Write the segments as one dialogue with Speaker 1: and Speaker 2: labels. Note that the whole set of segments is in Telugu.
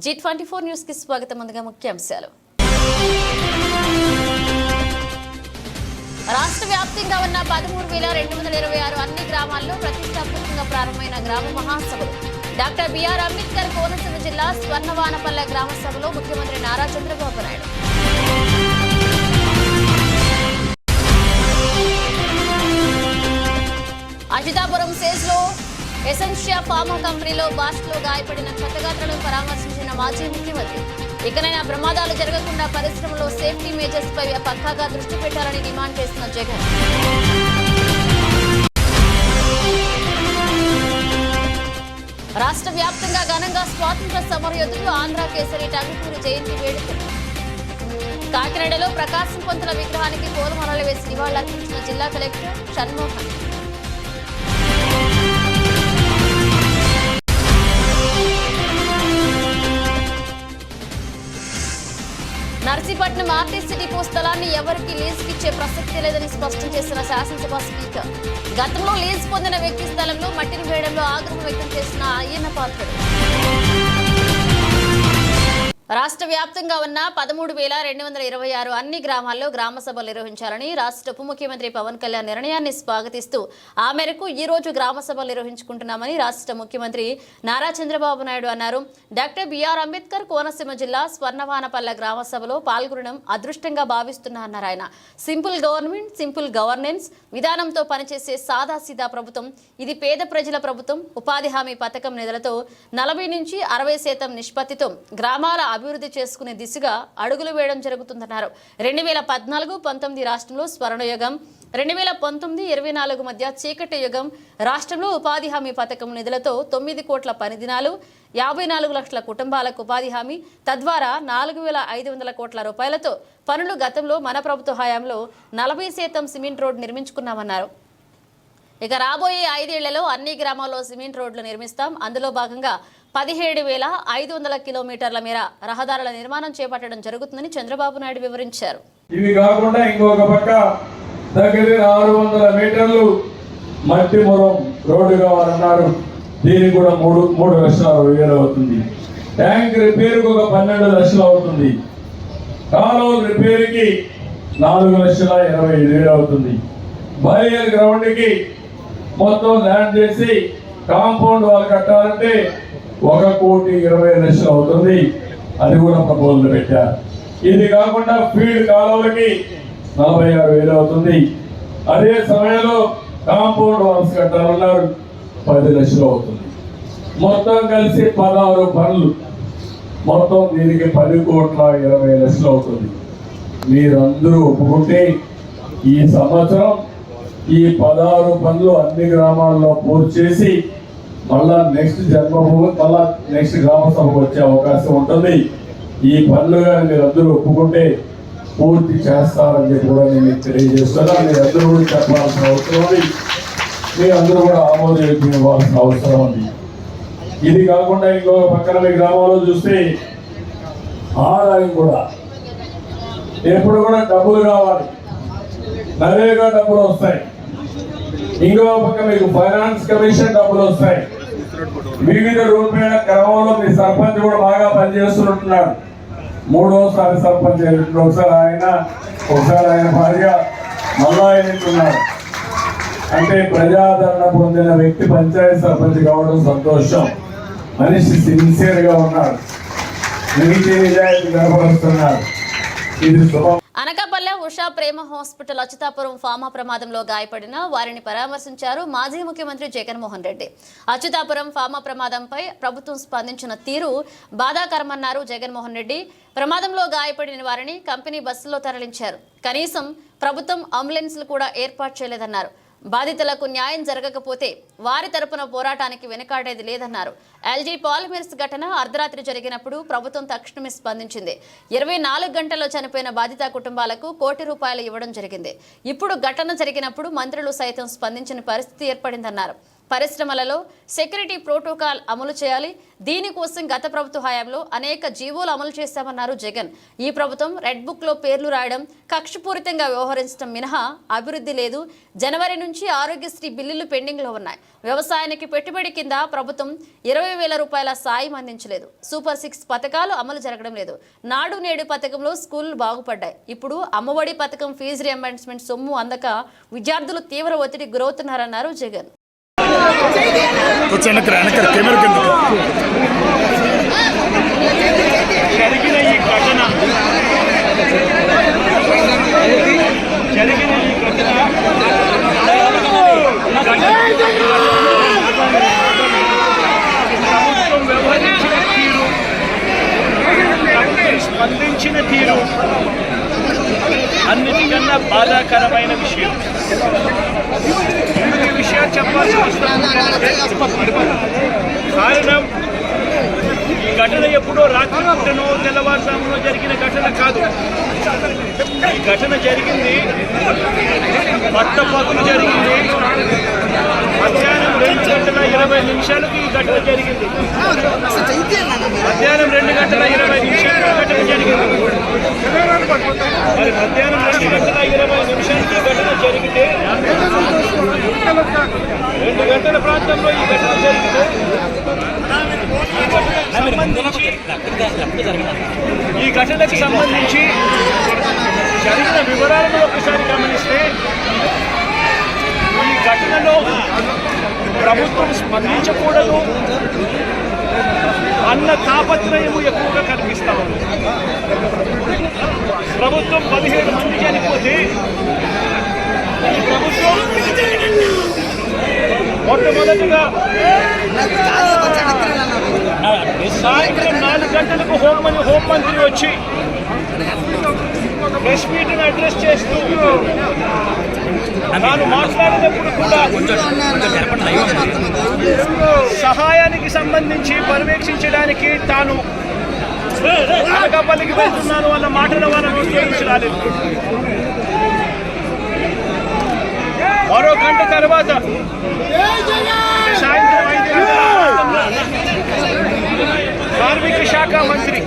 Speaker 1: G24 న్యూస్ కి స్వాగతం. ముందుగా ముఖ్యాంశాలు. రాష్ట్ర వ్యాప్తంగా ఉన్న 13,226 అన్ని గ్రామాల్లో ప్రతిష్టాత్మకంగా ప్రారంభమైన గ్రామ మహాసభలు. డాక్టర్ బిఆర్ అంబేద్కర్ కోనసీమ జిల్లా స్వర్ణవానపల్లె గ్రామ సభలో ముఖ్యమంత్రి నారా చంద్రబాబు నాయుడు. అజితాపురం సేజ్లో ఎసెన్షియా ఫార్మా కంపెనీలో బాస్ట్లో గాయపడిన క్షతగాత్రులను పరామర్శించిన మాజీ ముఖ్యమంత్రి. ఇకనైనా ప్రమాదాలు జరగకుండా పరిశ్రమలో సేఫ్టీ మేజర్స్ పై పక్కాగా దృష్టి పెట్టాలని డిమాండ్ చేస్తున్న జగన్. రాష్ట్ర వ్యాప్తంగా ఘనంగా స్వాతంత్ర సమరయోధులు ఆంధ్ర కేసరి టంగుటూరి జయంతి వేడుకలు. కాకినాడలో ప్రకాశం పంతుల విగ్రహానికి పూలమాలలు వేసి నివాళులర్పించిన జిల్లా collector Shanmohan. Narsipatnam RTC depot స్థలాన్ని ఎవరికి లీజుకిచ్చే ప్రసక్తి లేదని స్పష్టం చేసిన శాసనసభ స్పీకర్. గతంలో లీజు పొందిన వ్యక్తి స్థలంలో మట్టిని వేయడంలో ఆగ్రహం వ్యక్తం చేసిన అయ్యన్న పాత్రుడు. రాష్ట్ర వ్యాప్తంగా ఉన్న 13,226 అన్ని గ్రామాల్లో గ్రామ సభలు నిర్వహించాలని రాష్ట్ర ఉప ముఖ్యమంత్రి పవన్ కళ్యాణ్ నిర్ణయాన్ని స్వాగతిస్తూ ఆ మేరకు ఈ రోజు గ్రామ సభలు నిర్వహించుకుంటున్నామని రాష్ట్ర ముఖ్యమంత్రి నారా చంద్రబాబు నాయుడు అన్నారు. డాక్టర్ బిఆర్ అంబేద్కర్ కోనసీమ జిల్లా స్వర్ణవానపల్లె గ్రామ సభలో పాల్గొనడం అదృష్టంగా భావిస్తున్నా అన్నారు. సింపుల్ గవర్నమెంట్, సింపుల్ గవర్నెన్స్ విధానంతో పనిచేసే సాదాసీదా ప్రభుత్వం ఇది. పేద ప్రజల ప్రభుత్వం. ఉపాధి హామీ పథకం నిధులతో 40 నుంచి 60% నిష్పత్తితో గ్రామాల అభివృద్ధి చేసుకునే దిశగా అడుగులు వేయడం జరుగుతుందన్నారు. 2014-19 రాష్ట్రంలో స్వర్ణయుగం, 2019-24 మధ్య చీకటి యుగం. రాష్ట్రంలో ఉపాధి హామీ పథకం నిధులతో 9 కోట్ల పని దినాలు, 54 లక్షల కుటుంబాలకు ఉపాధి హామీ, తద్వారా 4,500 కోట్ల రూపాయలతో పనులు. గతంలో మన ప్రభుత్వ హయాంలో 40% సిమెంట్ రోడ్డు నిర్మించుకున్నామన్నారు. ఇక రాబోయే 5 ఏళ్లలో అన్ని గ్రామాల్లో సిమెంట్ రోడ్లు నిర్మిస్తాం. అందులో భాగంగా 17,500 కిలోమీటర్ల మేర రహదారుల నిర్మాణం చేపట్టడం జరుగుతుందని చంద్రబాబు నాయుడు వివరించారు.
Speaker 2: ఇవి కాకుండా ఇంకొక పక్క దగ్గర 600 మీటర్లు మట్టి మురం రోడ్డు కావాలన్నారు. దీనికి కూడా 3,60,000 అవుతుంది. ట్యాంక్ రిపేర్కి ఒక 12 లక్షలు అవుతుంది. కాలువల రిపేర్కి 4,25,000 అవుతుంది. బరియల్ గ్రౌండ్కి మొత్తం ల్యాండ్ చేసి కాంపౌండ్ వాళ్ళు కట్టాలంటే 1,20,00,000 అవుతుంది. అది కూడా ప్రపోజల్ పెట్టారు. ఇది కాకుండా ఫీల్డ్ కాలువలకి 46,000 అవుతుంది. అదే సమయంలో కాంపౌండ్ వాల్స్ కట్టాలన్నారు, 10 లక్షలు అవుతుంది. మొత్తం కలిసి 16 పనులు. మొత్తం దీనికి 10,20,00,000 అవుతుంది. మీరందరూ ఒప్పుకుంటే ఈ సంవత్సరం ఈ 16 పనులు అన్ని గ్రామాల్లో పూర్తి చేసి మళ్ళా నెక్స్ట్ జన్మభూమి, మళ్ళా నెక్స్ట్ గ్రామ సభకు వచ్చే అవకాశం ఉంటుంది. ఈ పనులుగా మీరందరూ ఒప్పుకుంటే పూర్తి చేస్తారని చెప్పి కూడా నేను తెలియజేస్తున్నా. మీరందరూ కూడా చెప్పాల్సిన అవసరం ఉంది. మీరందరూ కూడా ఆమోదయోగ్యం ఇవ్వాల్సిన అవసరం ఉంది. ఇది కాకుండా ఇంకో పక్కన మీ గ్రామంలో చూస్తే ఆదాయం కూడా ఎప్పుడు కూడా డబ్బులు కావాలి. నరేగా డబ్బులు వస్తాయి. ఇంకో పక్క మీకు ఫైనాన్స్ కమిషన్ డబ్బులు వస్తాయి. వివిధ రూపాయల క్రమంలో మీ సర్పంచ్ కూడా బాగా పనిచేస్తుంటున్నాడు. 3వసారి సర్పంచ్ అయినట్టు, ఒకసారి ఆయన భార్య మళ్ళా అయినట్టున్నాడు. అంటే ప్రజాదరణ పొందిన వ్యక్తి పంచాయతీ సర్పంచ్ కావడం సంతోషం. మనిషి సిన్సియర్ గా ఉన్నాడు, నీతి నిజాయితీ కనపరుస్తున్నాడు. ఇది శుభం.
Speaker 1: అనకాపల్లె ఉషా ప్రేమ హాస్పిటల్ అచ్యుతాపురం ఫార్మా ప్రమాదంలో గాయపడిన వారిని పరామర్శించారు మాజీ ముఖ్యమంత్రి జగన్మోహన్ రెడ్డి. అచ్యుతాపురం ఫార్మా ప్రమాదంపై ప్రభుత్వం స్పందించిన తీరు బాధాకరమన్నారు జగన్మోహన్ రెడ్డి. ప్రమాదంలో గాయపడిన వారిని కంపెనీ బస్సులో తరలించారు. కనీసం ప్రభుత్వం అంబులెన్స్లు కూడా ఏర్పాటు చేయలేదన్నారు. బాధితులకు న్యాయం జరగకపోతే వారి తరపున పోరాటానికి వెనుకాడేది లేదన్నారు. ఎల్జీ పాలిమర్స్ ఘటన అర్ధరాత్రి జరిగినప్పుడు ప్రభుత్వం తక్షణమే స్పందించింది. 24 గంటల్లో చనిపోయిన బాధిత కుటుంబాలకు ₹1 కోటి ఇవ్వడం జరిగింది. ఇప్పుడు ఘటన జరిగినప్పుడు మంత్రులు సైతం స్పందించిన పరిస్థితి ఏర్పడిందన్నారు. పరిశ్రమలలో సెక్యూరిటీ ప్రోటోకాల్ అమలు చేయాలి. దీనికోసం గత ప్రభుత్వ హయాంలో అనేక జీవోలు అమలు చేశామన్నారు జగన్. ఈ ప్రభుత్వం రెడ్ బుక్ లో పేర్లు రాయడం, కక్షపూరితంగా వ్యవహరించడం మినహా అభివృద్ధి లేదు. జనవరి నుంచి ఆరోగ్యశ్రీ బిల్లులు పెండింగ్ లో ఉన్నాయి. వ్యవసాయానికి పెట్టుబడి కింద ప్రభుత్వం 20,000 రూపాయల సాయం అందించలేదు. సూపర్ 6 పథకాలు అమలు జరగడం లేదు. నాడు నేడు పథకంలో స్కూళ్లు బాగుపడ్డాయి. ఇప్పుడు అమ్మఒడి పథకం ఫీజు రియంబర్స్మెంట్ సొమ్ము అందక విద్యార్థులు తీవ్ర ఒత్తిడికి గురవుతున్నారన్నారు జగన్.
Speaker 3: జరిగిన ఈ ఘటన ప్రభుత్వం వ్యవహరించిన తీరు, స్పందించిన తీరు అన్నిటికన్నా బాధాకరమైన విషయం. ఈ విషయం చెప్పాల్సి వస్తుంది. కారణం, ఈ ఘటన ఎప్పుడో రాత్రి పూటనో తెల్లవారుజామునో జరిగిన ఘటన కాదు. ఈ ఘటన జరిగింది పట్టపగలు జరిగింది. మధ్యాహ్నం 2:20 ఈ ఘటన జరిగింది. మధ్యాహ్నం 2:20 ఈ ఘటన జరిగింది. మరి మధ్యాహ్నం 2:20 ఈ ఘటన జరిగితే 2 గంటల ప్రాంతంలో ఈ ఘటన జరిగితే ఈ ఘటనకు సంబంధించి జరిగిన వివరాలను ఒకసారి గమనిస్తే, ఈ ఘటనలో ప్రభుత్వం స్పందించకూడదు అన్న తాపత్రయము ఎక్కువగా కనిపిస్తా ఉంది. ప్రభుత్వం 17 మంది చనిపోతే ఈ ప్రభుత్వం మొట్టమొదటిగా సాయంత్రం 4 గంటలకు హోంమంత్రి వచ్చి ప్రెస్ మీట్ను అడ్రస్ చేస్తూ తాను మాట్లాడినప్పుడు కూడా సహాయానికి సంబంధించి పర్యవేక్షించడానికి తాను అనకాపల్లికి వెళ్తున్నాను అన్న మాటను వాళ్ళని ఉపయోగించి రాలేదు. మరో గంట తర్వాత సాయంత్రం 5 గంటల కార్మిక శాఖ మంత్రి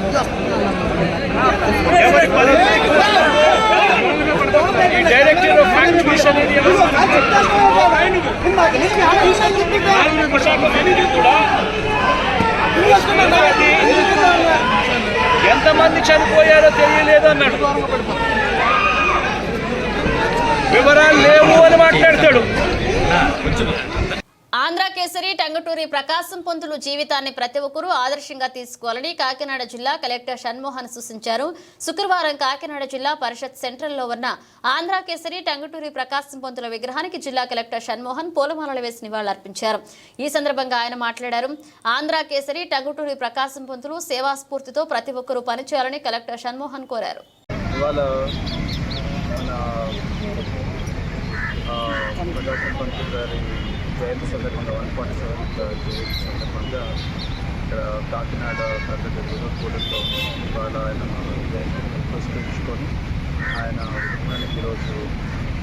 Speaker 3: ఎవరి పదవి డైరెక్టర్ ఆఫ్ ఫ్యాక్టరీస్ అనేది కార్మిక శాఖ మంత్రి కూడా ఎంతమంది చనిపోయారో తెలియలేదు అన్నాడు. వివరాలు లేవు అని మాట్లాడతాడు.
Speaker 1: ఆంధ్ర కేసరి టంగుటూరి ప్రకాశం పంతులు జీవితాన్ని ప్రతి ఒక్కరూ ఆదర్శంగా తీసుకోవాలని కాకినాడ జిల్లా కలెక్టర్ షణ్మోహన్ సూచించారు. శుక్రవారం కాకినాడ జిల్లా పరిషత్ సెంట్రల్లో ఉన్న ఆంధ్ర కేసరి టంగుటూరి ప్రకాశం పంతుల విగ్రహానికి జిల్లా కలెక్టర్ షణ్మోహన్ పూలమాలలు వేసి నివాళులర్పించారు. ఈ సందర్భంగా ఆయన మాట్లాడారు. ఆంధ్ర కేసరి టంగుటూరి ప్రకాశం పంతులు సేవా స్ఫూర్తితో ప్రతి ఒక్కరూ పనిచేయాలని కలెక్టర్ షణ్మోహన్ కోరారు.
Speaker 4: జయంతి సందర్భంగా 147th జయంతి సందర్భంగా ఇక్కడ కాకినాడ పెద్దలు కూడల్లో ఇవాళ ఆయన జయంతిని పురస్కరించుకొని ఆయన విగ్రహానికి ఈరోజు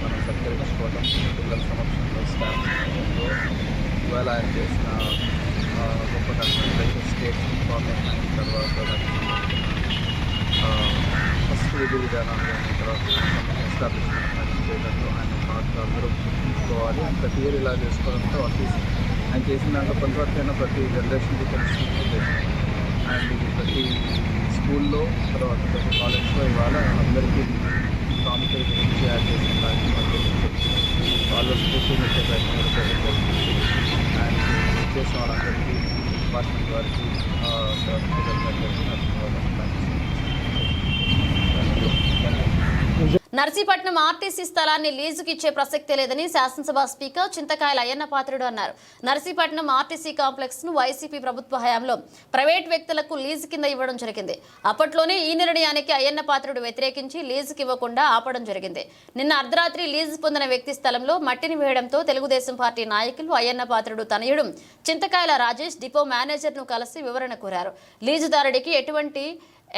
Speaker 4: మనం సత్కరించుకోవడం, పిల్లల సమక్షంలో స్టాఫ్ సమక్షంలో ఇవాళ ఆయన చేసిన గొప్ప కష్టం స్టేట్ ఫార్మేషన్ అయిన తర్వాత ఫస్ట్ విధి విధానాలు అయిన తర్వాత ఎస్టాబ్లిష్మెంట్ చేయడంలో ఆయన పాత్ర అందరూ గుర్తుంచుకోవాలి. ప్రతి ఇయర్ ఇలా చేసుకోవడంతో అట్లీస్ట్ ఆయన చేసిన దాంట్లో కొంతవరకైనా ప్రతి జనరేషన్కి తెలుస్తుంది. అండ్ ఇది ప్రతి స్కూల్లో తర్వాత ప్రతి కాలేజ్లో ఇవాళ అందరికీ ప్రాముఖ్యత గురించి యాడ్ చేసిన దానికి వాళ్ళు స్ఫూర్తి వచ్చే ప్రయత్నం జరుగుతుంది. అండ్ చేసిన వాళ్ళందరికీ డిపార్ట్మెంట్ వారికి
Speaker 1: నర్సీపట్నం ఆర్టీసీ స్థలాన్ని లీజుకు ఇచ్చే ప్రసక్తే లేదని శాసనసభ స్పీకర్ చింతకాయల అయ్యన్న పాత్రుడు అన్నారు. నర్సీపట్నం ఆర్టీసీ కాంప్లెక్స్ ను వైసీపీ ప్రభుత్వ హయాంలో ప్రైవేట్ వ్యక్తులకు లీజు కింద ఇవ్వడం జరిగింది. అప్పట్లోనే ఈ నిర్ణయానికి అయ్యన్న పాత్రుడు వ్యతిరేకించి లీజుకి ఇవ్వకుండా ఆపడం జరిగింది. నిన్న అర్ధరాత్రి లీజు పొందిన వ్యక్తి స్థలంలో మట్టిని వేయడంతో తెలుగుదేశం పార్టీ నాయకులు అయ్యన్న పాత్రుడు తనయుడు చింతకాయల రాజేష్ డిపో మేనేజర్ ను కలిసి వివరణ కోరారు. లీజుదారుడికి ఎటువంటి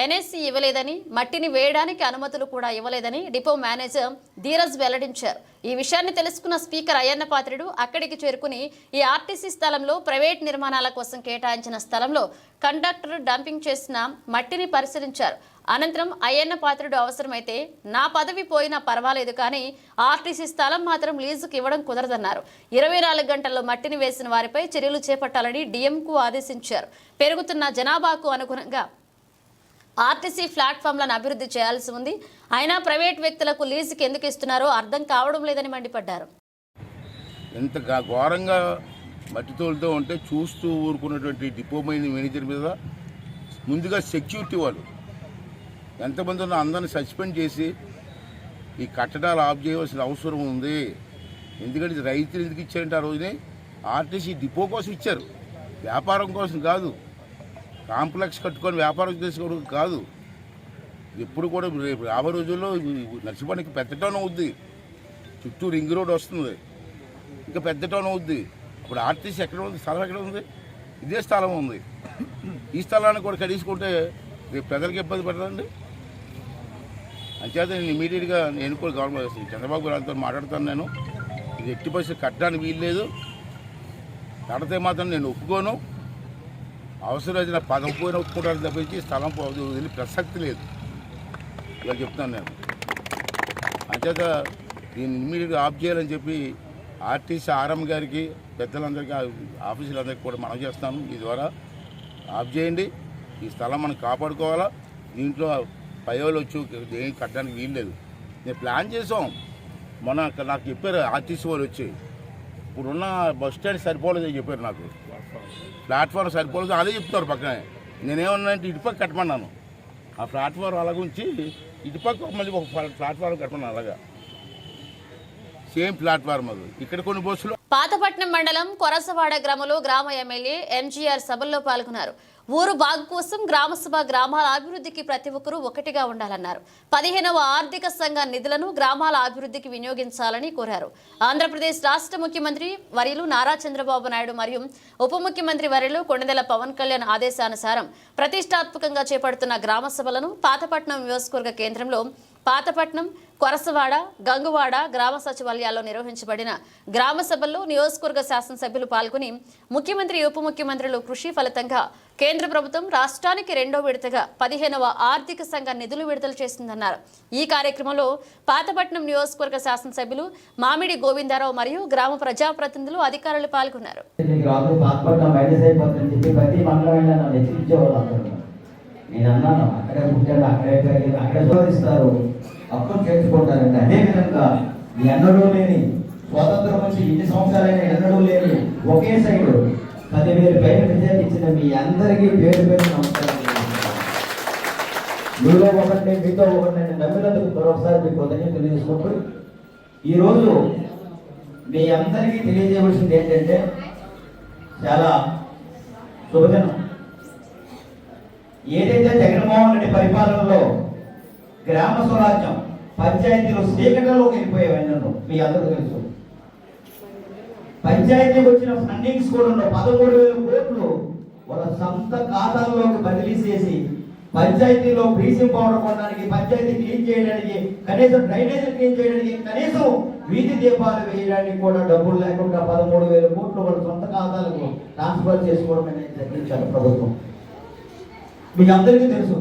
Speaker 1: ఎన్ఎస్సి ఇవ్వలేదని, మట్టిని వేయడానికి అనుమతులు కూడా ఇవ్వలేదని డిపో మేనేజర్ ధీరజ్ వెల్లడించారు. ఈ విషయాన్ని తెలుసుకున్న స్పీకర్ అయ్యన్న పాత్రుడు అక్కడికి చేరుకుని ఈ ఆర్టీసీ స్థలంలో ప్రైవేట్ నిర్మాణాల కోసం కేటాయించిన స్థలంలో కండక్టర్ డంపింగ్ చేసిన మట్టిని పరిశీలించారు. అనంతరం అయ్యన్న పాత్రుడు అవసరమైతే నా పదవి పోయినా పర్వాలేదు, కానీ ఆర్టీసీ స్థలం మాత్రం లీజుకు ఇవ్వడం కుదరదన్నారు. 24 గంటల్లో మట్టిని వేసిన వారిపై చర్యలు చేపట్టాలని డిఎంకు ఆదేశించారు. పెరుగుతున్న జనాభాకు అనుగుణంగా ఆర్టీసీ ప్లాట్ఫామ్లను అభివృద్ధి చేయాల్సి ఉంది. అయినా ప్రైవేట్ వ్యక్తులకు లీజుకి ఎందుకు ఇస్తున్నారో అర్థం కావడం లేదని మండిపడ్డారు.
Speaker 5: ఎంత ఘోరంగా మట్టితోలుతో ఉంటే చూస్తూ ఊరుకున్నటువంటి డిపో మేనేజర్ మీద ముందుగా సెక్యూరిటీ వాళ్ళు ఎంతమంది ఉన్నా అందరిని సస్పెండ్ చేసి ఈ కట్టడాలు ఆఫ్ చేయవలసిన అవసరం ఉంది. ఎందుకంటే రైతులు ఎందుకు ఇచ్చారంటే ఆ రోజునే ఆర్టీసీ డిపో కోసం ఇచ్చారు, వ్యాపారం కోసం కాదు. కాంప్లెక్స్ కట్టుకొని వ్యాపారం చేసుకోవడం కాదు. ఎప్పుడు కూడా రేపు 50 రోజుల్లో నర్సిపల్లికి పెద్ద టౌన్ అవుద్ది, చుట్టూ రింగ్ రోడ్ వస్తుంది, ఇంకా పెద్ద టౌన్ అవుద్ది. ఇప్పుడు ఆర్టీసీ ఎక్కడ ఉంది, స్థలం ఎక్కడ ఉంది? ఇదే స్థలం ఉంది. ఈ స్థలాన్ని కూడా కడీసుకుంటే రేపు ప్రజలకు ఇబ్బంది పడదండి. అంచేత నేను ఇమీడియట్గా నేను కూడా గవర్నమెంట్ చంద్రబాబు గారితో మాట్లాడుతాను. నేను ఇది ఎట్టి పరిస్థితి కట్టడానికి వీల్లేదు, కడితే మాత్రం నేను ఒప్పుకోను. అవసరమైన పదం పోయిన ఒప్పుకోవడానికి తప్పించి స్థలం వెళ్ళి ప్రసక్తి లేదు ఇలా చెప్తాను నేను. అంచేత దీన్ని ఇమీడియట్గా ఆఫ్ చేయాలని చెప్పి ఆర్టీసీ ఆర్ఎం గారికి, పెద్దలందరికీ, ఆఫీసులందరికీ కూడా మనం చేస్తాను. ఈ ద్వారా ఆఫ్ చేయండి. ఈ స్థలం మనం కాపాడుకోవాలా. దీంట్లో పైవాళ్ళు వచ్చి ఏం కట్టడానికి వీల్లేదు. నేను ప్లాన్ చేసాం. మొన్న నాకు చెప్పారు ఆర్టీసీ వాళ్ళు వచ్చి, ఇప్పుడున్న బస్ స్టాండ్ సరిపోలేదని చెప్పారు. నాకు ప్లాట్ఫామ్ సరిపోలేదు అదే చెప్తారు పక్కనే. నేనేమన్నా అంటే ఇటుపక్క కట్టమన్నాను. ఆ ప్లాట్ఫామ్ అలాగుంచి ఇటుపక్క మళ్ళీ ఒక ప్లాట్ఫామ్ కట్టమన్నాను. అలాగా సేమ్ ప్లాట్ఫామ్ అది. ఇక్కడ కొన్ని బస్సులు.
Speaker 1: పాతపట్నం మండలం కొరసవాడ గ్రామంలో గ్రామ ఎమ్మెల్యే ఎంజీఆర్ సభల్లో పాల్గొన్నారు. ఊరు బాగు కోసం గ్రామసభ, గ్రామాల అభివృద్ధికి ప్రతి ఒక్కరూ ఒకటిగా ఉండాలన్నారు. 15వ ఆర్థిక సంఘ నిధులను గ్రామాల అభివృద్ధికి వినియోగించాలని కోరారు. ఆంధ్రప్రదేశ్ రాష్ట్ర ముఖ్యమంత్రి వర్యులు నారా చంద్రబాబు నాయుడు మరియు ఉప ముఖ్యమంత్రి వర్యులు కొండెల పవన్ కళ్యాణ్ ఆదేశానుసారం ప్రతిష్టాత్మకంగా చేపడుతున్న గ్రామ సభలను పాతపట్నం నియోజకవర్గ కేంద్రంలో పాతపట్నం, కొరసవాడ, గంగువాడ గ్రామ సచివాలయాల్లో నిర్వహించబడిన గ్రామ సభల్లో నియోజకవర్గ శాసనసభ్యులు పాల్గొని ముఖ్యమంత్రి, ఉప ముఖ్యమంత్రులు కృషి ఫలితంగా కేంద్ర ప్రభుత్వం రాష్ట్రానికి 2వ విడతగా 15వ ఆర్థిక సంఘ నిధులు విడుదల చేసిందన్నారు. ఈ కార్యక్రమంలో పాతపట్నం నియోజకవర్గ శాసనసభ్యులు మామిడి గోవిందరావు మరియు గ్రామ ప్రజాప్రతినిధులు, అధికారులు పాల్గొన్నారు.
Speaker 6: నేను అన్నాను అక్కడే పుట్టాడు, అక్కడే పెరిగింది, అక్కడే శోధిస్తారు, అప్పుడు చేర్చుకుంటారండి. అదేవిధంగా ఎన్నడూ లేని స్వాతంత్రం వచ్చి ఇన్ని సంవత్సరాలైనా ఎన్నడూ లేని ఒకే సైడు 10,000 పైన మెజార్టీ ఇచ్చిన మీ అందరికీ పేరు పేరు నమస్కారం. మీలో ఒకటి, మీతో ఒకటి నమ్మినందుకు మరొకసారి మీకు కృతజ్ఞతలు తెలియజేసుకుంటూ ఈరోజు మీ అందరికీ తెలియజేయవలసింది ఏంటంటే చాలా శుభదినం. ఏదైతే జగన్మోహన్ రెడ్డి పరిపాలనలో గ్రామ స్వరాజ్యం, పంచాయతీలు చీకటిలోకి వెళ్ళిపోయేవన్నీ మీ అందరూ తెలుసు. పంచాయతీకి వచ్చిన ఫండింగ్స్ కూడా 13,000 కోట్లు వాళ్ళ సొంత ఖాతాల్లోకి బదిలీ చేసి పంచాయతీలో బ్లీచింగ్ పౌడర్ కొనడానికి, పంచాయతీ క్లీన్ చేయడానికి, కనీసం డ్రైనేజ్ క్లీన్ చేయడానికి, కనీసం వీధి దీపాలు వేయడానికి కూడా డబ్బులు లేకుండా 13,000 కోట్లు వాళ్ళ సొంత ఖాతాలకు ట్రాన్స్ఫర్ చేసుకోవడం అనేది జరిగించారు ప్రభుత్వం. మీకు అందరికీ తెలుసు.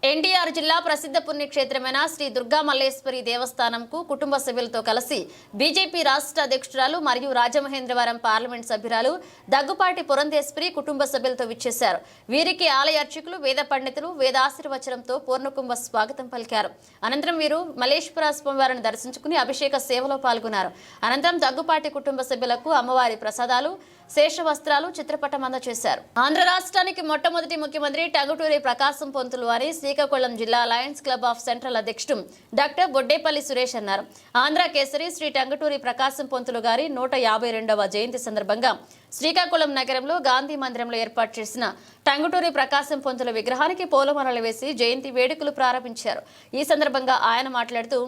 Speaker 1: ఎన్టీఆర్ జిల్లా ప్రసిద్ధ పుణ్యక్షేత్రమైన శ్రీ దుర్గా మల్లేశ్వరి దేవస్థానంకు కుటుంబ సభ్యులతో కలిసి బీజేపీ రాష్ట్ర అధ్యక్షురాలు మరియు రాజమహేంద్రవరం పార్లమెంట్ సభ్యురాలు దగ్గుపాటి పురంధేశ్వరి కుటుంబ సభ్యులతో విచ్చేశారు. వీరికి ఆలయ అర్చకులు, వేద పండితులు వేదాశీర్వచనంతో పూర్ణకుంభ స్వాగతం పలికారు. అనంతరం వీరు మల్లేశ్వర స్వామివారిని దర్శించుకుని అభిషేక సేవలో పాల్గొన్నారు. అనంతరం దగ్గుపాటి కుటుంబ సభ్యులకు అమ్మవారి ప్రసాదాలు, శేష వస్త్రాలు, చిత్రపటం అందజేశారు. ఆంధ్ర రాష్ట్రానికి మొట్టమొదటి ముఖ్యమంత్రి టంగుటూరి ప్రకాశం పంతులు అని శ్రీకాకుళం జిల్లా లయన్స్ క్లబ్ ఆఫ్ సెంట్రల్ అధ్యక్షుడు డాక్టర్ బొడ్డేపల్లి సురేష్ అన్నారు. ఆంధ్ర కేసరి శ్రీ టంగుటూరి ప్రకాశం పంతులు గారి 152వ జయంతి సందర్భంగా శ్రీకాకుళం నగరంలో గాంధీ మందిరంలో ఏర్పాటు చేసిన టంగుటూరి ప్రకాశం పంతుల విగ్రహానికి పూలమాలలు వేసి జయంతి వేడుకలు ప్రారంభించారు. ఈ సందర్భంగా ఆయన మాట్లాడుతూ,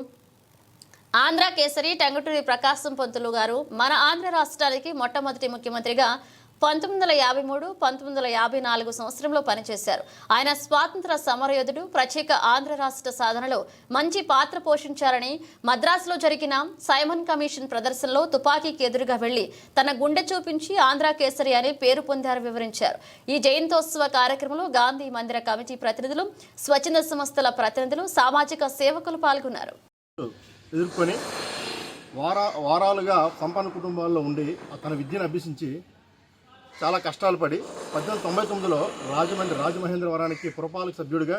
Speaker 1: ఆంధ్ర కేసరి టంగుటూరి ప్రకాశం పంతులు గారు మన ఆంధ్ర రాష్ట్రానికి మొట్టమొదటి ముఖ్యమంత్రిగా 1953, 1954 సంవత్సరంలో పనిచేశారు. ఆయన స్వాతంత్ర సమరయోధుడు, ప్రత్యేక ఆంధ్ర రాష్ట్ర సాధనలో మంచి పాత్ర పోషించారని మద్రాసులో జరిగిన సైమన్ కమిషన్ ప్రదర్శనలో తుపాకీకి ఎదురుగా వెళ్లి తన గుండె చూపించి ఆంధ్ర కేసరి అని పేరు పొందారు వివరించారు. ఈ జయంతోత్సవ కార్యక్రమంలో గాంధీ మందిర కమిటీ ప్రతినిధులు, స్వచ్ఛంద సంస్థల ప్రతినిధులు, సామాజిక సేవకులు పాల్గొన్నారు.
Speaker 7: ఎదుర్కొని వారాలుగా సంపన్న కుటుంబాల్లో ఉండి తన విద్యను అభ్యసించి చాలా కష్టాలు పడి 1899లో రాజమహేంద్రవరానికి పురపాలక సభ్యుడిగా,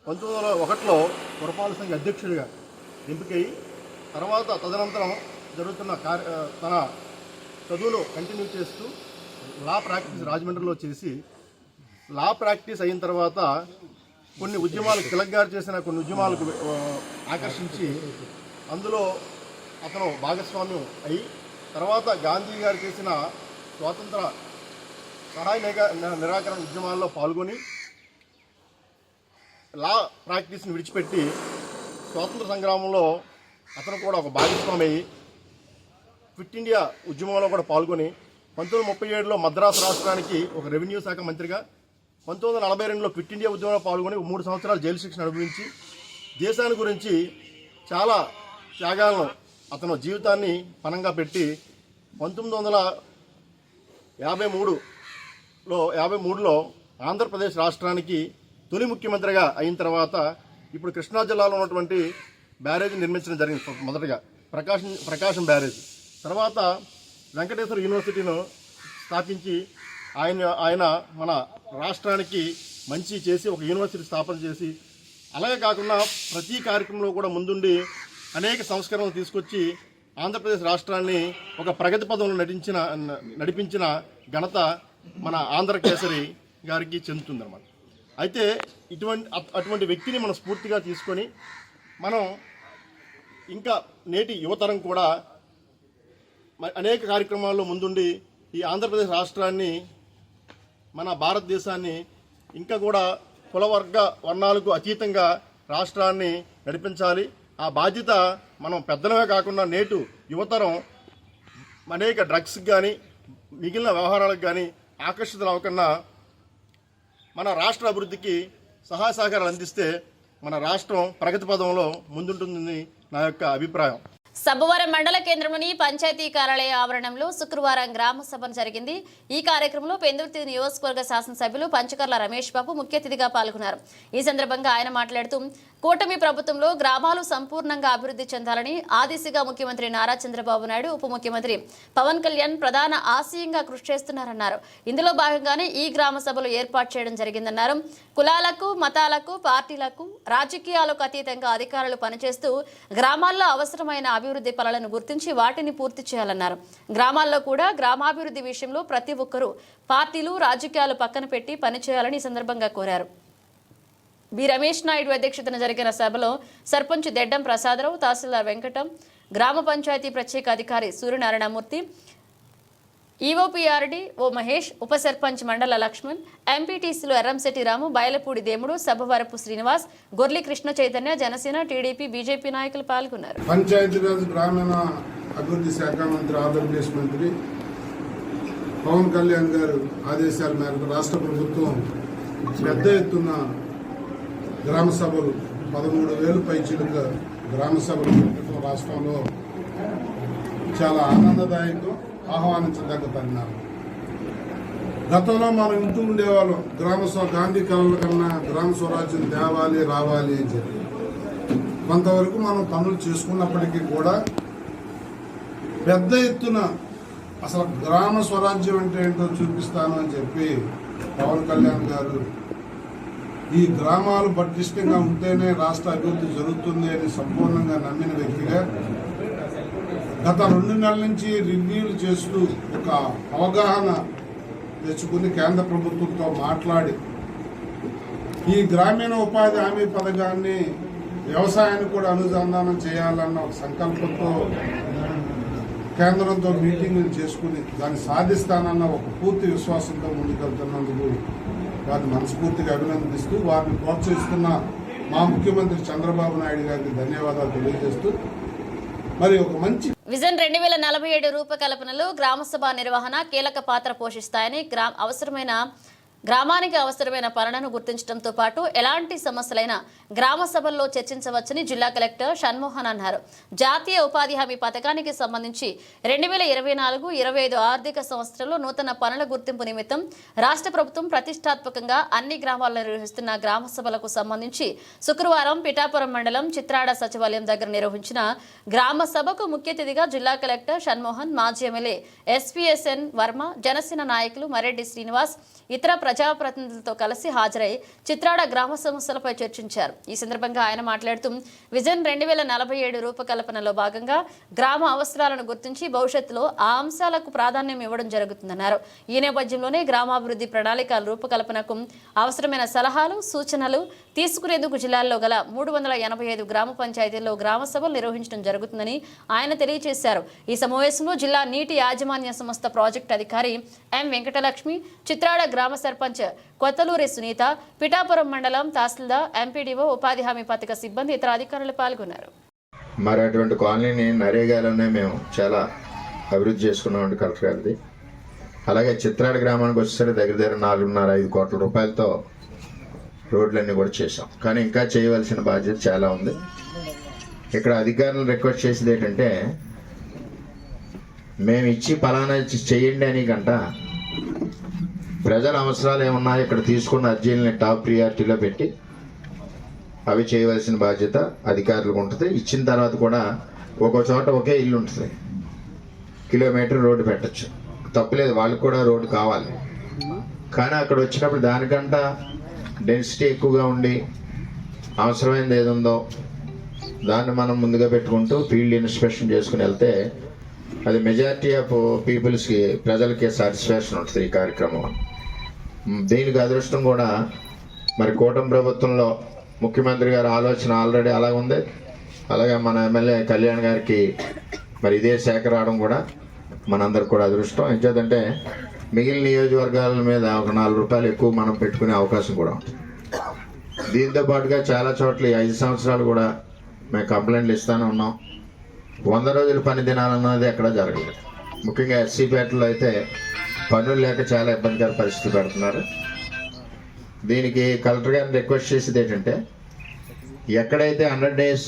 Speaker 7: 1901లో పురపాలక సంఘ అధ్యక్షుడిగా ఎంపికయ్యి తర్వాత తదనంతరం జరుగుతున్న తన చదువును కంటిన్యూ చేస్తూ లా ప్రాక్టీస్ రాజమండ్రిలో చేసి లా ప్రాక్టీస్ అయిన తర్వాత కొన్ని ఉద్యమాలు తిలక్ గారు చేసిన కొన్ని ఉద్యమాలకు ఆకర్షించి అందులో అతను భాగస్వామ్యం అయి తర్వాత గాంధీ గారు చేసిన స్వాతంత్ర సహాయ నిరాకరణ ఉద్యమాల్లో పాల్గొని లా ప్రాక్టీస్ని విడిచిపెట్టి స్వాతంత్ర సంగ్రామంలో అతను కూడా ఒక భాగస్వామి అయ్యి క్విట్ ఇండియా ఉద్యమంలో కూడా పాల్గొని 1937లో మద్రాసు రాష్ట్రానికి ఒక రెవెన్యూ శాఖ మంత్రిగా, 1942లో క్విట్ ఇండియా ఉద్యమంలో పాల్గొని 3 సంవత్సరాలు జైలు శిక్షణ అనుభవించి దేశాన్ని గురించి చాలా త్యాగాలను అతను జీవితాన్ని పణంగా పెట్టి 1953లో ఆంధ్రప్రదేశ్ రాష్ట్రానికి తొలి ముఖ్యమంత్రిగా అయిన తర్వాత ఇప్పుడు కృష్ణా జిల్లాలో ఉన్నటువంటి బ్యారేజ్ నిర్మించడం జరిగింది. మొదటగా ప్రకాశం బ్యారేజ్, తర్వాత వెంకటేశ్వర యూనివర్సిటీను స్థాపించి ఆయన మన రాష్ట్రానికి మంచి చేసి ఒక యూనివర్సిటీ స్థాపన చేసి, అలాగే కాకుండా ప్రతి కార్యక్రమంలో కూడా ముందుండి అనేక సంస్కరణలు తీసుకొచ్చి ఆంధ్రప్రదేశ్ రాష్ట్రాన్ని ఒక ప్రగతి పదంలో నడిపించిన ఘనత మన ఆంధ్ర కేసరి గారికి చెందుతుందన్నమాట. అయితే అటువంటి వ్యక్తిని మనం స్ఫూర్తిగా తీసుకొని మనం ఇంకా నేటి యువతరం కూడా అనేక కార్యక్రమాల్లో ముందుండి ఈ ఆంధ్రప్రదేశ్ రాష్ట్రాన్ని, మన భారతదేశాన్ని ఇంకా కూడా కులవర్గ వర్ణాలకు అతీతంగా రాష్ట్రాన్ని నడిపించాలి. ఆ బాధ్యత మనం పెద్దలమే కాకుండా నేటు యువతరం అనేక డ్రగ్స్కి కానీ మిగిలిన వ్యవహారాలకు కానీ ఆకర్షితులు అవ్వకుండా మన రాష్ట్ర అభివృద్ధికి సహాయ సహకారాలు అందిస్తే మన రాష్ట్రం ప్రగతి పదంలో ముందుంటుందని నా యొక్క అభిప్రాయం.
Speaker 1: సబ్బవరం మండల కేంద్రంలోని పంచాయతీ కార్యాలయ ఆవరణంలో శుక్రవారం గ్రామ సభ జరిగింది. ఈ కార్యక్రమంలో పెందుర్తి నియోజకవర్గ శాసనసభ్యులు పంచకర్ల రమేష్ బాబు ముఖ్య అతిథిగా పాల్గొన్నారు. ఈ సందర్భంగా ఆయన మాట్లాడుతూ కూటమి ప్రభుత్వంలో గ్రామాలు సంపూర్ణంగా అభివృద్ధి చెందాలని ఆ దిశగా ముఖ్యమంత్రి నారా చంద్రబాబు నాయుడు, ఉప ముఖ్యమంత్రి పవన్ కళ్యాణ్ ప్రధాన ఆశయంగా కృషి చేస్తున్నారన్నారు. ఇందులో భాగంగానే ఈ గ్రామ సభలు ఏర్పాటు చేయడం జరిగిందన్నారు. కులాలకు, మతాలకు, పార్టీలకు, రాజకీయాలకు అతీతంగా అధికారులు పనిచేస్తూ గ్రామాల్లో అవసరమైన అభివృద్ధి పనులను గుర్తించి వాటిని పూర్తి చేయాలన్నారు. గ్రామాల్లో కూడా గ్రామాభివృద్ధి విషయంలో ప్రతి ఒక్కరూ పార్టీలు, రాజకీయాలు పక్కన పెట్టి పనిచేయాలని ఈ సందర్భంగా కోరారు. బి రమేష్ నాయుడు అధ్యక్షతన జరిగిన సభలో సర్పంచ్ దెడ్డం ప్రసాదరావు, తహసీల్దార్ వెంకటం, గ్రామ పంచాయతీ ప్రత్యేక అధికారి సూర్యనారాయణమూర్తి, ఈఓపీఆర్డి ఓ మహేష్, ఉప సర్పంచ్ మండల లక్ష్మణ్, ఎంపీటీసీలు ఎర్రంశెట్టి రాము, బయలపూడి దేముడు, సబ్బవరపు శ్రీనివాస్, గొర్లి కృష్ణ చైతన్య, జనసేన, టీడీపీ, బీజేపీ నాయకులు పాల్గొన్నారు.
Speaker 8: పంచాయతీరాజ్ గ్రామీణ అభివృద్ధి శాఖ మంత్రి, ఆంధ్రప్రదేశ్ మంత్రి పవన్ కళ్యాణ్ గారు ఆదేశాల మేరకు రాష్ట్ర ప్రభుత్వం పెద్ద ఎత్తున గ్రామ సభలు 13,000 పైచిలుగా గ్రామ సభలు పెట్టడం రాష్ట్రంలో చాలా ఆనందదాయకం, ఆహ్వానించదగ్గ పరిణామం. గతంలో మనం ఇంటూ ఉండేవాళ్ళం గాంధీ కళల కన్నా గ్రామ స్వరాజ్యం తేవాలి, రావాలి అని చెప్పి కొంతవరకు మనం పనులు చేసుకున్నప్పటికీ కూడా పెద్ద ఎత్తున అసలు గ్రామ స్వరాజ్యం అంటే ఏంటో చూపిస్తాను అని చెప్పి పవన్ కళ్యాణ్ గారు ఈ గ్రామాలు పటిష్టంగా ఉంటేనే రాష్ట్ర అభివృద్ధి జరుగుతుంది అని సంపూర్ణంగా నమ్మిన వ్యక్తిగా గత 2 నెలల నుంచి రివ్యూలు చేస్తూ ఒక అవగాహన తెచ్చుకుని కేంద్ర ప్రభుత్వంతో మాట్లాడి ఈ గ్రామీణ ఉపాధి హామీ పథకాన్ని వ్యవసాయాన్ని కూడా అనుసంధానం చేయాలన్న ఒక సంకల్పంతో కేంద్రంతో మీటింగులు చేసుకుని దాన్ని సాధిస్తానన్న ఒక పూర్తి విశ్వాసంతో ముందుకెళ్తున్నందుకు వారిని మనస్ఫూర్తిగా అభినందిస్తూ వారిని ప్రోత్సహిస్తున్న మా ముఖ్యమంత్రి చంద్రబాబు నాయుడు గారికి ధన్యవాదాలు తెలియజేస్తూ మరి ఒక మంచి
Speaker 1: విజన్ 2047 రూపకల్పనలో గ్రామసభ నిర్వహణ కీలక పాత్ర పోషిస్తాయని గ్రామానికి అవసరమైన పనులను గుర్తించడంతో పాటు ఎలాంటి సమస్యలైనా గ్రామ సభల్లో చర్చించవచ్చని జిల్లా కలెక్టర్ షణ్మోహన్ అన్నారు. జాతీయ ఉపాధి హామీ పథకానికి సంబంధించి 2024-25 ఆర్థిక సంవత్సరంలో నూతన పనుల గుర్తింపు నిమిత్తం రాష్ట్ర ప్రభుత్వం ప్రతిష్టాత్మకంగా అన్ని గ్రామాల్లో నిర్వహిస్తున్న గ్రామ సభలకు సంబంధించి శుక్రవారం పిఠాపురం మండలం చిత్రాడ సచివాలయం దగ్గర నిర్వహించిన గ్రామ సభకు ముఖ్య అతిథిగా జిల్లా కలెక్టర్ షణ్మోహన్, మాజీ ఎమ్మెల్యే ఎస్పీఎస్ఎన్ వర్మ, జనసేన నాయకులు మరెడ్డి శ్రీనివాస్, ఇతర ప్రజాప్రతినిధులతో కలిసి హాజరై చిత్రాడ గ్రామ సమస్యలపై చర్చించారు. ఈ సందర్భంగా ఆయన మాట్లాడుతూ విజన్ 2047 రూపకల్పనలో భాగంగా గ్రామ అవసరాలను గుర్తించి భవిష్యత్తులో ఆ అంశాలకు ప్రాధాన్యం ఇవ్వడం జరుగుతుందన్నారు. ఈ నేపథ్యంలోనే గ్రామాభివృద్ధి ప్రణాళికల రూపకల్పనకు అవసరమైన సలహాలు, సూచనలు తీసుకునేందుకు జిల్లాల్లో గల 385 గ్రామ పంచాయతీల్లో గ్రామ సభలు నిర్వహించడం జరుగుతుందని ఆయన తెలియజేశారు. ఈ సమావేశంలో జిల్లా నీటి యాజమాన్య సంస్థ ప్రాజెక్టు అధికారి ఎం వెంకటలక్ష్మి, చిత్రాడ గ్రామ సర్పంచ్ కొత్తలూరి సునీత, పిఠాపురం మండలం తహసీల్దార్, ఎంపీడీఓ, ఉపాధి హామీ పథక సిబ్బంది, ఇతర అధికారులు పాల్గొన్నారు.
Speaker 9: మరి అటువంటి కాలనీని నరేగాలోనే మేము చాలా అభివృద్ధి చేసుకున్నామండి కలెక్టర్ గారిది. అలాగే చిత్రాడ గ్రామానికి వచ్చేసరికి దగ్గర 4.5 కోట్ల రూపాయలతో రోడ్లన్నీ కూడా చేసాం. కానీ ఇంకా చేయవలసిన బాధ్యత చాలా ఉంది. ఇక్కడ అధికారులను రిక్వెస్ట్ చేసేది ఏంటంటే, మేము ఇచ్చి పలానా చేయండి అని కంట ప్రజల అవసరాలు ఏమున్నాయో ఇక్కడ తీసుకున్న అర్జీలని టాప్ ప్రియారిటీలో పెట్టి అవి చేయవలసిన బాధ్యత అధికారులకు ఉంటుంది. ఇచ్చిన తర్వాత కూడా ఒక్కో చోట ఒకే ఇల్లు ఉంటుంది, కిలోమీటర్ రోడ్డు పెట్టచ్చు, తప్పులేదు, వాళ్ళకి కూడా రోడ్డు కావాలి. కానీ అక్కడ వచ్చినప్పుడు దానికంట డెన్సిటీ ఎక్కువగా ఉండి అవసరమైనది ఏది ఉందో దాన్ని మనం ముందుగా పెట్టుకుంటూ ఫీల్డ్ ఇన్స్పెక్షన్ చేసుకుని వెళ్తే అది మెజారిటీ ఆఫ్ పీపుల్స్కి, ప్రజలకి సాటిస్ఫాక్షన్ ఉంటుంది ఈ కార్యక్రమం. దీనికి అదృష్టం కూడా మరి కూటమి ప్రభుత్వంలో ముఖ్యమంత్రి గారి ఆలోచన ఆల్రెడీ అలా ఉంది. అలాగే మన ఎమ్మెల్యే కళ్యాణ్ గారికి మరి ఇదే శాఖ రావడం కూడా మనందరికి కూడా అదృష్టం. ఎంచేతంటే మిగిలిన నియోజకవర్గాల మీద ఒక 4 రూపాయలు ఎక్కువ మనం పెట్టుకునే అవకాశం కూడా ఉంటుంది. దీంతో పాటుగా చాలా చోట్ల 5 సంవత్సరాలు కూడా మేము కంప్లైంట్లు ఇస్తూనే ఉన్నాం. 100 రోజుల పని దినాలన్నది ఎక్కడ జరగలేదు. ముఖ్యంగా ఎస్సీపేటలో అయితే పనులు లేక చాలా ఇబ్బందికర పరిస్థితి పెడుతున్నారు. దీనికి కలెక్టర్ గారిని రిక్వెస్ట్ చేసేది ఏంటంటే, ఎక్కడైతే 100 days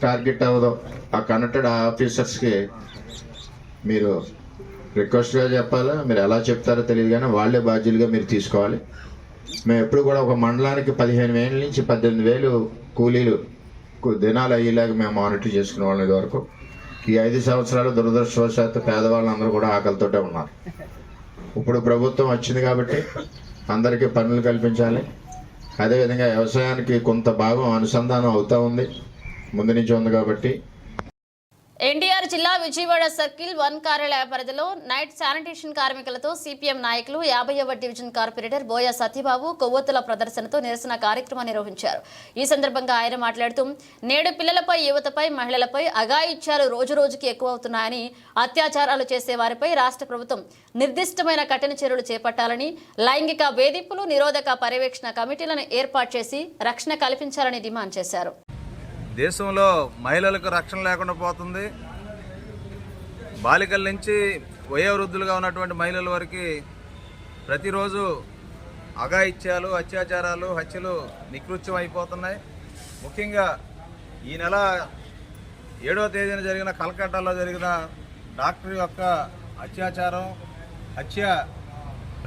Speaker 9: టార్గెట్ అవ్వదో ఆ కనెక్టెడ్ ఆఫీసర్స్కి మీరు రిక్వెస్ట్గా చెప్పాలి. మీరు ఎలా చెప్తారో తెలియదు కానీ వాళ్ళే బాధ్యులుగా మీరు తీసుకోవాలి. మేము ఎప్పుడు కూడా ఒక మండలానికి 15,000 నుంచి 18,000 కూలీలు దినాలు అయ్యేలాగా మేము మానిటర్ చేసుకునే వాళ్ళం. ఇదివరకు ఈ 5 సంవత్సరాలు దురదృష్టవశాత్తు పేదవాళ్ళందరూ కూడా ఆకలితోటే ఉన్నారు. ఇప్పుడు ప్రభుత్వం వచ్చింది కాబట్టి అందరికీ పనులు కల్పించాలి. అదేవిధంగా వ్యవసాయానికి కొంత భాగం అనుసంధానం అవుతూ ఉంది, ముందు నుంచి ఉంది కాబట్టి.
Speaker 1: ఎన్టీఆర్ జిల్లా విజయవాడ సర్కిల్ 1 కార్యాలయ పరిధిలో నైట్ శానిటేషన్ కార్మికులతో సిపిఎం నాయకులు 50వ డివిజన్ కార్పొరేటర్ బోయ సత్యబాబు కొవ్వొత్తుల ప్రదర్శనతో నిరసన కార్యక్రమం నిర్వహించారు. ఈ సందర్భంగా ఆయన మాట్లాడుతూ, నేడు పిల్లలపై, యువతపై, మహిళలపై అఘాయిత్యాలు రోజురోజుకి ఎక్కువ అవుతున్నాయని, అత్యాచారాలు చేసే వారిపై రాష్ట్ర ప్రభుత్వం నిర్దిష్టమైన కఠిన చర్యలు చేపట్టాలని, లైంగిక వేధింపులు నిరోధక పర్యవేక్షణ కమిటీలను ఏర్పాటు చేసి రక్షణ కల్పించాలని డిమాండ్ చేశారు.
Speaker 4: దేశంలో మహిళలకు రక్షణ లేకుండా పోతుంది. బాలికల నుంచి వయోవృద్ధులుగా ఉన్నటువంటి మహిళల వరకు ప్రతిరోజు అఘాయిత్యాలు, అత్యాచారాలు, హత్యలు నికృత్యం అయిపోతున్నాయి. ముఖ్యంగా ఈ నెల 7వ తేదీన జరిగిన కలకట్టాలో జరిగిన డాక్టర్ యొక్క అత్యాచారం, హత్య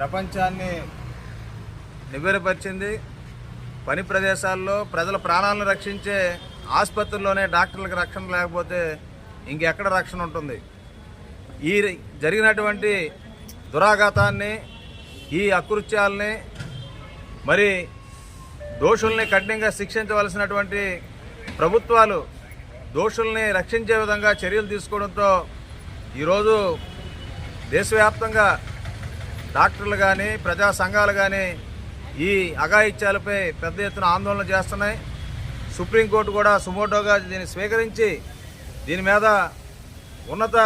Speaker 4: ప్రపంచాన్ని నివ్వెరపరిచింది. పని ప్రదేశాల్లో ప్రజల ప్రాణాలను రక్షించే ఆసుపత్రుల్లోనే డాక్టర్లకు రక్షణ లేకపోతే ఇంకెక్కడ రక్షణ ఉంటుంది? ఈ జరిగినటువంటి దురాఘాతాన్ని, ఈ అకృత్యాలని, మరి దోషుల్ని కఠినంగా శిక్షించవలసినటువంటి ప్రభుత్వాలు దోషుల్ని రక్షించే విధంగా చర్యలు తీసుకోవడంతో ఈరోజు దేశవ్యాప్తంగా డాక్టర్లు కానీ, ప్రజా సంఘాలు కానీ ఈ అఘాయిత్యాలపై పెద్ద ఎత్తున ఆందోళన చేస్తున్నాయి. సుప్రీంకోర్టు కూడా సుమోటోగా దీన్ని స్వీకరించి దీని మీద ఉన్నత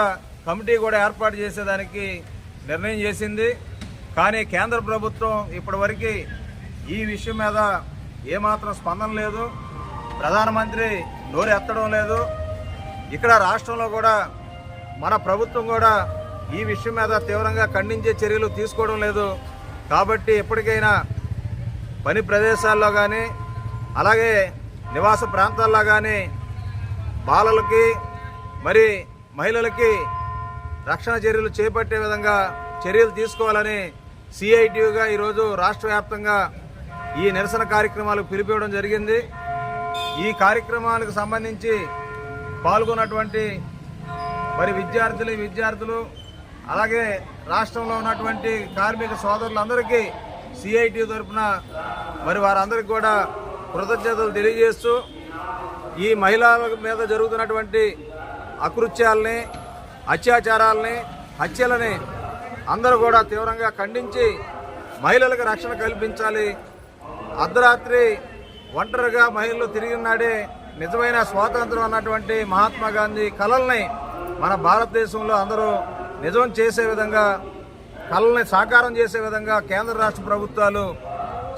Speaker 4: కమిటీ కూడా ఏర్పాటు చేసేదానికి నిర్ణయం చేసింది. కానీ కేంద్ర ప్రభుత్వం ఇప్పటివరకు ఈ విషయం మీద ఏమాత్రం స్పందన లేదు. ప్రధానమంత్రి నోరు ఎత్తడం లేదు. ఇక్కడ రాష్ట్రంలో కూడా మన ప్రభుత్వం కూడా ఈ విషయం మీద తీవ్రంగా ఖండించే చర్యలు తీసుకోవడం లేదు. కాబట్టి ఎప్పటికైనా పని ప్రదేశాల్లో కానీ అలాగే నివాస ప్రాంతాల్లో కానీ బాలలకి మరి మహిళలకి రక్షణ చర్యలు చేపట్టే విధంగా చర్యలు తీసుకోవాలని సిఐటియుగా ఈరోజు రాష్ట్ర వ్యాప్తంగా ఈ నిరసన కార్యక్రమాలకు పిలిపివ్వడం జరిగింది. ఈ కార్యక్రమాలకు సంబంధించి పాల్గొన్నటువంటి మరి విద్యార్థులు అలాగే రాష్ట్రంలో ఉన్నటువంటి కార్మిక సోదరులందరికీ సిఐటియు తరఫున మరి వారందరికీ కూడా కృతజ్ఞతలు తెలియజేస్తూ ఈ మహిళల మీద జరుగుతున్నటువంటి అకృత్యాలని, అత్యాచారాలని, హత్యలని అందరూ కూడా తీవ్రంగా ఖండించి మహిళలకు రక్షణ కల్పించాలి. అర్ధరాత్రి ఒంటరిగా మహిళలు తిరిగినాడే నిజమైన స్వాతంత్రం అన్నటువంటి మహాత్మా గాంధీ కలల్ని మన భారతదేశంలో అందరూ నిజం చేసే విధంగా, కళల్ని సాకారం చేసే విధంగా కేంద్ర రాష్ట్ర ప్రభుత్వాలు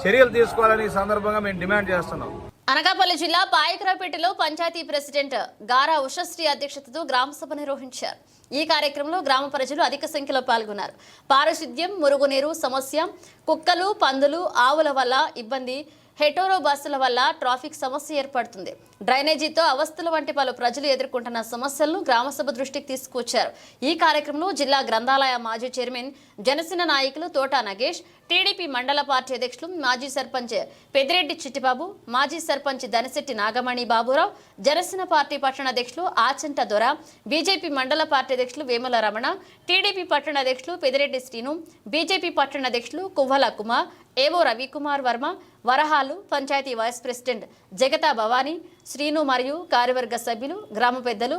Speaker 4: చర్యలు తీసుకోవాలని ఈ సందర్భంగా మేము డిమాండ్ చేస్తున్నాం.
Speaker 1: అనకాపల్లి జిల్లా పాయకరాపేటలో పంచాయతీ ప్రెసిడెంట్ గారా ఉషశ్రీ అధ్యక్షతతో గ్రామసభ నిర్వహించారు. ఈ కార్యక్రమంలో గ్రామ ప్రజలు అధిక సంఖ్యలో పాల్గొన్నారు. పారిశుద్ధ్యం, మురుగునీరు సమస్య, కుక్కలు, పందులు, ఆవుల వల్ల ఇబ్బంది, హెటోరో బస్సుల వల్ల ట్రాఫిక్ సమస్య ఏర్పడుతుంది, డ్రైనేజీతో అవస్థలు వంటి పలు ప్రజలు ఎదుర్కొంటున్న సమస్యలను గ్రామసభ దృష్టికి తీసుకొచ్చారు. ఈ కార్యక్రమంలో జిల్లా గ్రంథాలయ మాజీ చైర్మన్, జనసేన నాయకులు తోటా నగేష్, టీడీపీ మండల పార్టీ అధ్యక్షులు మాజీ సర్పంచ్ పెద్దిరెడ్డి చిట్టిబాబు, మాజీ సర్పంచ్ దనశెట్టి నాగమణి బాబురావు, జనసేన పార్టీ పట్టణ అధ్యక్షులు ఆచంట దొర, బీజేపీ మండల పార్టీ అధ్యక్షులు వేముల రమణ, టీడీపీ పట్టణ అధ్యక్షులు పెద్దిరెడ్డి శ్రీను, బీజేపీ పట్టణ అధ్యక్షులు కువ్వల కుమార్, ఏవో రవికుమార్ వర్మ, వరహాలు, పంచాయతీ వైస్ ప్రెసిడెంట్ జగతా భవానీ, శ్రీను మరియు కార్యవర్గ సభ్యులు, గ్రామ పెద్దలు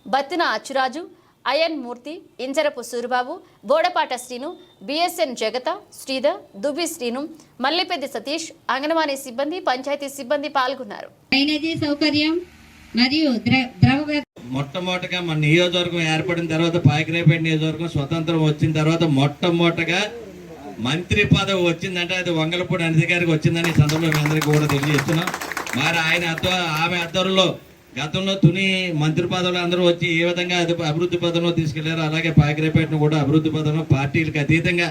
Speaker 1: బత్తిన అచ్చురాజు, అయన్ మూర్తి, ఇంజరపు సూరిబాబు, బోడపాట శ్రీను, బిఎస్ఎన్ జగత, శ్రీధర్, దుబి శ్రీను, మల్లిపెద్ది సతీష్, అంగన్వాడీ సిబ్బంది, పంచాయతీ సిబ్బంది పాల్గొన్నారు.
Speaker 10: డ్రైనేజీ సౌకర్యం మరియు
Speaker 11: మొట్టమొదటిగా మన నియోజకవర్గం ఏర్పడిన తర్వాత పాయకరాపేట నియోజకవర్గం స్వతంత్రం వచ్చిన తర్వాత మొట్టమొదటిగా మంత్రి పదవి వచ్చిందంటే అది వంగలపూడి అనిత గారికి వచ్చిందని ఈ సందర్భంలో అందరికీ కూడా తెలియజేస్తున్నాం. మరి ఆమె ఆధ్వర్యంలో గతంలో తుని మంత్రి పదవులు అందరూ వచ్చి ఏ విధంగా అభివృద్ధి పదంలో తీసుకెళ్లారు, అలాగే పాయకరాపేటను కూడా అభివృద్ధి పదంలో పార్టీలకు అతీతంగా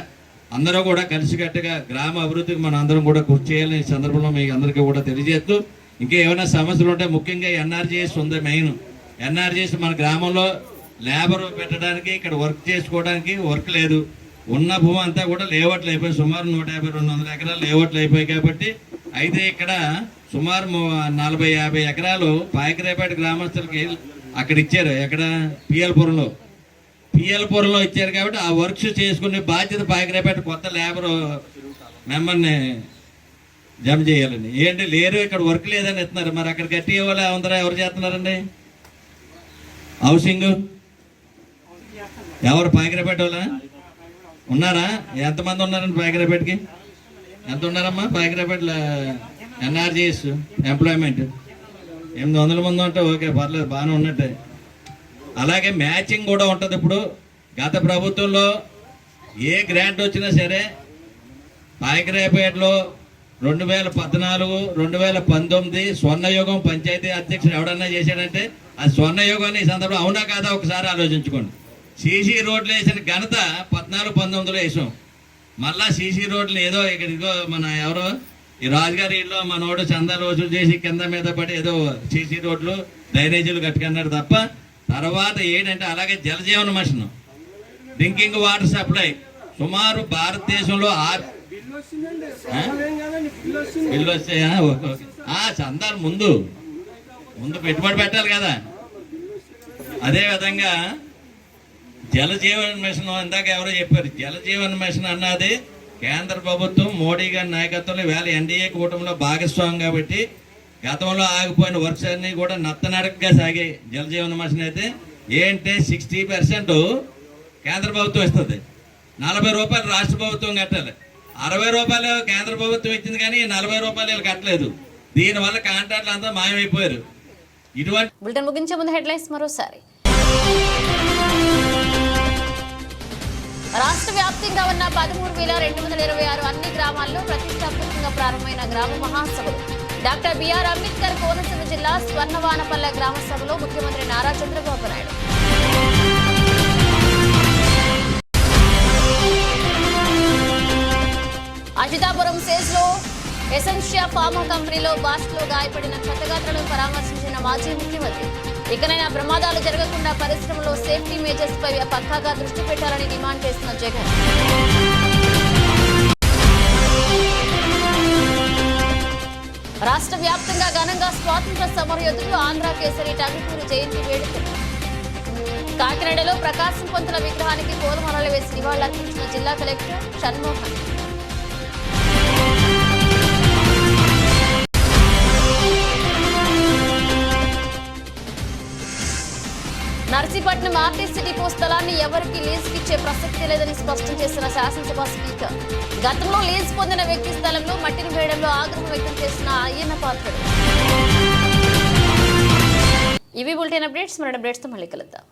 Speaker 11: అందరూ కూడా కలిసికట్టుగా గ్రామ అభివృద్ధికి మనం అందరం కూడా కృషి చేయాలని ఈ సందర్భంలో మీకు అందరికీ కూడా తెలియజేస్తూ, ఇంకా ఏమైనా సమస్యలు ఉంటే ముఖ్యంగా ఎన్ఆర్జీఎస్ ఉంది. మెయిన్ ఎన్ఆర్జీఎస్ మన గ్రామంలో లేబర్ పెట్టడానికి, ఇక్కడ వర్క్ చేసుకోవడానికి వర్క్ లేదు. ఉన్న భూమి అంతా కూడా లేఅవుట్లు అయిపోయి సుమారు 150-200 ఎకరాలు లేఅవుట్లు అయిపోయాయి. కాబట్టి అయితే ఇక్కడ సుమారు 40-50 ఎకరాలు పాయకరాపేట గ్రామస్తులకి అక్కడ ఇచ్చారు. ఎక్కడ పిఎల్పురంలో ఇచ్చారు. కాబట్టి ఆ వర్క్స్ చేసుకునే బాధ్యత పాయకరాపేట కొత్త లేబర్ మెంబర్ని జమ చేయాలండి. ఏంటి లేరు, ఇక్కడ వర్క్ లేదని ఇస్తున్నారు. మరి అక్కడ కట్టి ఇవ్వాలి అందరూ ఎవరు చేస్తున్నారండి? హౌసింగ్ ఎవరు? పాయకరాపేట వాళ్ళ ఉన్నారా? ఎంతమంది ఉన్నారండి పాయకరాపేటకి? ఎంత ఉన్నారమ్మా పాయకరాపేటలో ఎన్ఆర్జీఎస్ ఎంప్లాయ్మెంట్? 800 మంది ఉంటే ఓకే, పర్లేదు, బాగానే ఉన్నట్టే. అలాగే మ్యాచింగ్ కూడా ఉంటుంది. ఇప్పుడు గత ప్రభుత్వంలో ఏ గ్రాంట్ వచ్చినా సరే పాయకరాపేటలో 2014, 2019 స్వర్ణయుగం పంచాయతీ అధ్యక్షుడు ఎవడన్నా చేశాడంటే అది స్వర్ణయుగం. ఈ సందర్భంలో అవునా కాదా ఒకసారి ఆలోచించుకోండి. సీసీ రోడ్లు వేసిన ఘనత 14-19లో వేసాం. మళ్ళా సీసీ రోడ్లు ఏదో ఇదిగో మన ఎవరో ఈ రాజుగారి ఇల్లు మనోడు చందాలు వసూలు చేసి కింద మీద పడి ఏదో సీసీ రోడ్లు డ్రైనేజీలు కట్టుకున్నారు తప్ప తర్వాత ఏంటంటే, అలాగే Jal Jeevan mission, drinking water supply సుమారు భారతదేశంలో బిల్లు వస్తాయా? చందాలు ముందు పెట్టుబడి పెట్టాలి కదా. అదేవిధంగా జలజీవన్ మిషన్, ఇందాక ఎవరో చెప్పారు, జలజీవన్ మిషన్ అన్నది కేంద్ర ప్రభుత్వం మోడీ గారి నాయకత్వంలో వేళ ఎన్డీఏ కూటమిలో భాగస్వామి కాబట్టి గతంలో ఆగిపోయిన వర్క్స్ అన్ని కూడా నత్తనడకగా సాగాయి. జలజీవన్ మిషన్ అయితే ఏంటంటే 60% కేంద్ర ప్రభుత్వం ఇస్తుంది, 40 రూపాయలు రాష్ట్ర ప్రభుత్వం కట్టాలి. 60 రూపాయలు కేంద్ర ప్రభుత్వం ఇచ్చింది కానీ 40 రూపాయలు కట్టలేదు. దీనివల్ల కాంట్రాక్టులు అంతా మాయమైపోయారు. ఇటువంటి
Speaker 1: బులెటిన్ ముగించే ముందు హెడ్లైన్స్ మరోసారి. రాష్ట్ర వ్యాప్తంగా ఉన్న 13,226 అన్ని గ్రామాల్లో ప్రతిష్టాత్మకంగా ప్రారంభమైన గ్రామ మహాసభలు. డాక్టర్ బిఆర్ అంబేద్కర్ కోనసీమ జిల్లా స్వర్ణవానపల్లె గ్రామ సభలో ముఖ్యమంత్రి నారా చంద్రబాబు నాయుడు. అజితాపురం సేజ్లో ఎసెన్షియా ఫార్మా కంపెనీలో బాస్ట్లో గాయపడిన క్షతగాత్రులను పరామర్శించిన మాజీ ముఖ్యమంత్రి. ఇకనైనా ప్రమాదాలు జరగకుండా పరిశ్రమలో సేఫ్టీ మేజర్స్ పై పక్కాగా దృష్టి పెట్టాలని డిమాండ్ చేస్తున్న జగన్. రాష్ట్ర వ్యాప్తంగా ఘనంగా స్వాతంత్ర సమరయోధులు ఆంధ్ర కేసరి టంగుటూరి జయంతి వేడుకలు. కాకినాడలో ప్రకాశం పంతుల విగ్రహానికి పూలమాలలు వేసి నివాళులర్పించిన జిల్లా collector Shanmohan. Narsipatnam RTC depot స్థలాన్ని ఎవరికి లీజుకిచ్చే ప్రసక్తి లేదని స్పష్టం చేసిన శాసనసభ స్పీకర్. గతంలో లీజు పొందిన వ్యక్తి స్థలంలో మట్టిని వేయడంలో ఆగ్రహం వ్యక్తం చేసిన అయ్యన్న పాత్రుడు. ఇవి బులెటిన్ అప్డేట్స్. మరణ అప్డేట్స్తో మళ్ళీ కలుద్దాం.